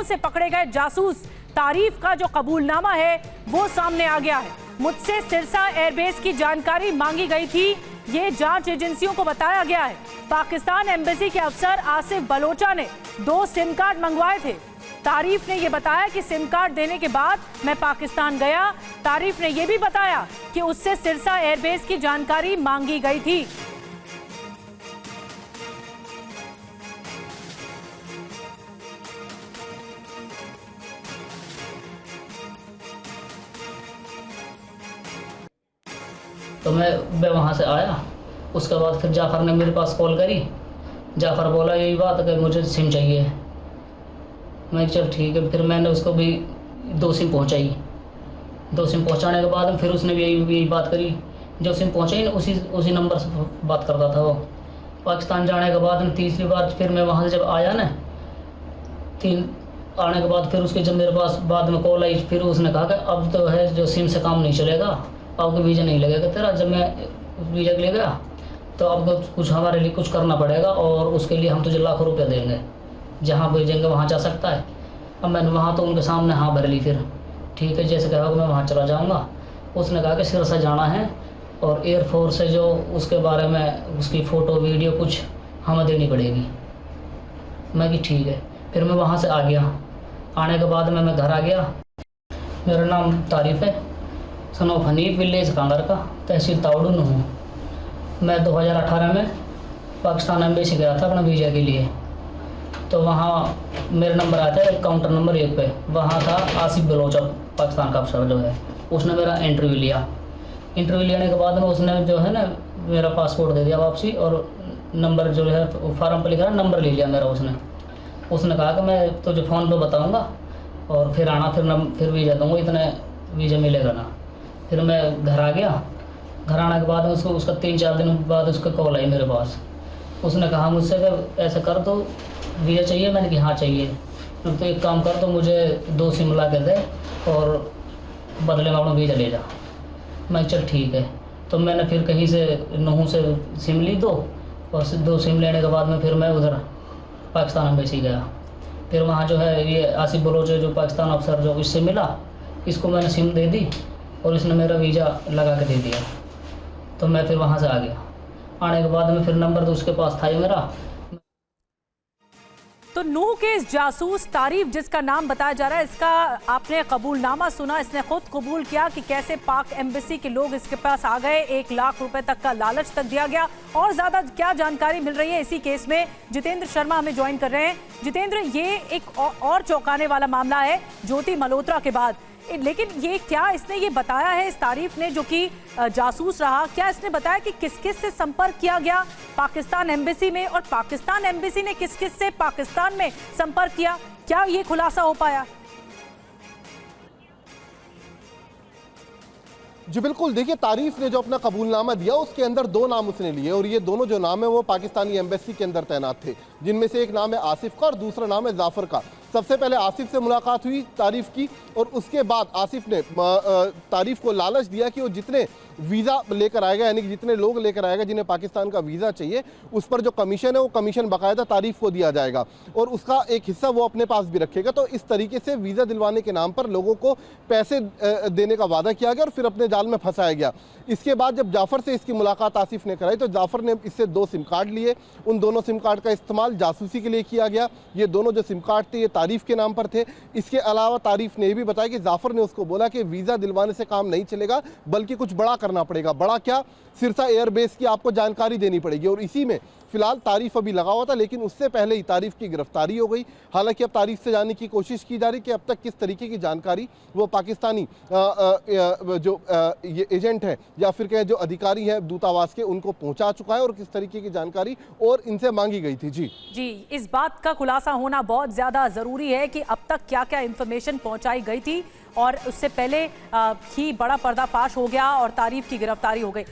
से पकड़े गए जासूस तारीफ का जो कबूलनामा है वो सामने आ गया है। मुझसे सिरसा एयरबेस की जानकारी मांगी गई थी, ये जांच एजेंसियों को बताया गया है। पाकिस्तान एम्बेसी के अफसर आसिफ बलोचा ने 2 सिम कार्ड मंगवाए थे। तारीफ ने यह बताया कि सिम कार्ड देने के बाद मैं पाकिस्तान गया। तारीफ ने यह भी बताया कि उससे सिरसा एयरबेस की जानकारी मांगी गई थी। तो मैं वहाँ से आया। उसके बाद फिर जाफ़र ने मेरे पास कॉल करी। जाफ़र बोला यही बात कि मुझे सिम चाहिए। मैं चल ठीक है। फिर मैंने उसको भी 2 सिम पहुँचाई। 2 सिम पहुँचाने के बाद फिर उसने भी यही बात करी। जो सिम पहुँचाई ना उसी नंबर से बात करता था वो। पाकिस्तान जाने के बाद तीसरी बार फिर मैं वहाँ से जब आया ना, 3 आने के बाद फिर उसके जब मेरे पास बाद में कॉल आई, फिर उसने कहा कि अब तो है जो सिम से काम नहीं चलेगा, आपको वीज़ा नहीं लगेगा तेरा। जब मैं वीज़ा ले गया तो अब कुछ हमारे लिए कुछ करना पड़ेगा और उसके लिए हम तुझे लाखों रुपया देंगे, जहाँ भेजेंगे वहाँ जा सकता है। अब मैंने वहाँ तो उनके सामने हाँ भर ली। फिर ठीक है, जैसे कहा मैं वहाँ चला जाऊँगा। उसने कहा कि सिरसा जाना है और एयरफोर्स से जो उसके बारे में उसकी फ़ोटो वीडियो कुछ हमें देनी पड़ेगी। मैं कि ठीक है। फिर मैं वहाँ से आ गया। आने के बाद मैं घर आ गया। मेरा नाम तारीफ है, son of Hanif, village Kanger का, तहसील तावड़ू में हूँ। मैं 2018 में पाकिस्तान एम्बेसी गया था अपना वीज़ा के लिए। तो वहाँ मेरा नंबर आया था काउंटर नंबर 1 पे। वहाँ था आसिफ बलोचा, पाकिस्तान का अफसर जो है, उसने मेरा इंटरव्यू लिया। इंटरव्यू लेने के बाद में उसने जो है ना मेरा पासपोर्ट दे दिया वापसी, और नंबर जो है फार्म पर लिखा नंबर ले लिया मेरा उसने कहा कि मैं तुझे फ़ोन पे बताऊँगा और फिर आना, फिर वीज़ा दूँगा, इतने वीज़ा मिलेगा ना। फिर मैं घर आ गया। घर आने के बाद उसका 3-4 दिन बाद उसका कॉल आई मेरे पास। उसने कहा मुझसे कि ऐसा कर तो वीज़ा चाहिए। मैंने कहा हाँ चाहिए। तो एक काम कर, तो मुझे 2 सिम ला के दे और बदले में अपना वीज़ा ले जा। मैं चल ठीक है। तो मैंने फिर कहीं से नूहू से सिम ली 2, और 2 सिम लेने के बाद में फिर मैं उधर पाकिस्तान एम्बेसी गया। फिर वहाँ जो है ये आसिफ बलोच जो पाकिस्तान अफसर जो इससे मिला, इसको मैंने सिम दे दी और इसने मेरा वीज़ा लगा के दे दिया। तो मैं फिर वहाँ से आ गया। आने के बाद में फिर नंबर तो उसके पास था ही मेरा। तो नूह के इस जासूस तारीफ जिसका नाम बताया जा रहा है, इसका आपने कबूलनामा सुना। इसने खुद कबूल किया कि कैसे पाक एम्बेसी के लोग इसके पास आ गए, 1 लाख रुपए तक का लालच तक दिया गया। और ज्यादा क्या जानकारी मिल रही है इसी केस में, जितेंद्र शर्मा हमें ज्वाइन कर रहे हैं। जितेंद्र, ये एक और चौंकाने वाला मामला है ज्योति मल्होत्रा के बाद। लेकिन ये क्या इसने ये बताया है, इस तारीफ ने जो कि जासूस रहा, क्या इसने बताया कि किस किस से संपर्क किया गया पाकिस्तान एम्बेसी में, और पाकिस्तान एम्बेसी ने किस किस से पाकिस्तान में संपर्क किया? क्या ये खुलासा हो पाया? जी बिल्कुल, देखिए तारीफ ने जो अपना कबूलनामा दिया उसके अंदर 2 नाम उसने लिए, और ये दोनों जो नाम है वो पाकिस्तानी एम्बेसी के अंदर तैनात थे, जिनमें से एक नाम है आसिफ का और दूसरा नाम है जाफर का। सबसे पहले आसिफ से मुलाकात हुई तारीफ की, और उसके बाद आसिफ ने तारीफ को लालच दिया कि वो जितने वीज़ा लेकर आएगा, यानी कि जितने लोग लेकर आएगा जिन्हें पाकिस्तान का वीज़ा चाहिए, उस पर जो कमीशन है वो कमीशन बाकायदा तारीफ को दिया जाएगा और उसका एक हिस्सा वो अपने पास भी रखेगा। तो इस तरीके से वीज़ा दिलवाने के नाम पर लोगों को पैसे देने का वादा किया गया और फिर अपने जाल में फंसाया गया। इसके बाद जब जाफ़र से इसकी मुलाकात आसिफ ने कराई तो जाफ़र ने इससे 2 सिम कार्ड लिए। उन दोनों सिम कार्ड का इस्तेमाल जासूसी के लिए किया गया। ये दोनों जो सिम कार्ड थे ये तारीफ के नाम पर थे। इसके अलावा तारीफ ने यह भी बताया कि जाफ़र ने उसको बोला कि वीज़ा दिलवाने से काम नहीं चलेगा, बल्कि कुछ बड़ा करना पड़ेगा। बड़ा क्या? सिरसा एयरबेस की आपको जानकारी देनी पड़ेगी। और इसी में फिलहाल तारीफ अभी लगा हुआ था, लेकिन उससे पहले ही तारीफ की गिरफ्तारी हो गई। हालांकि अब तारीफ से जानने की कोशिश की जा रही कि अब तक किस तरीके की जानकारी वो पाकिस्तानी जो ये एजेंट है या फिर कहें जो अधिकारी है दूतावास के, उनको पहुंचा चुका है और किस तरीके की जानकारी और इनसे मांगी गई थी। जी, इस बात का खुलासा होना बहुत ज्यादा जरूरी है कि अब तक क्या क्या इंफॉर्मेशन पहुंचाई गई थी और उससे पहले ही बड़ा पर्दाफाश हो गया और तारीफ की गिरफ्तारी हो गई।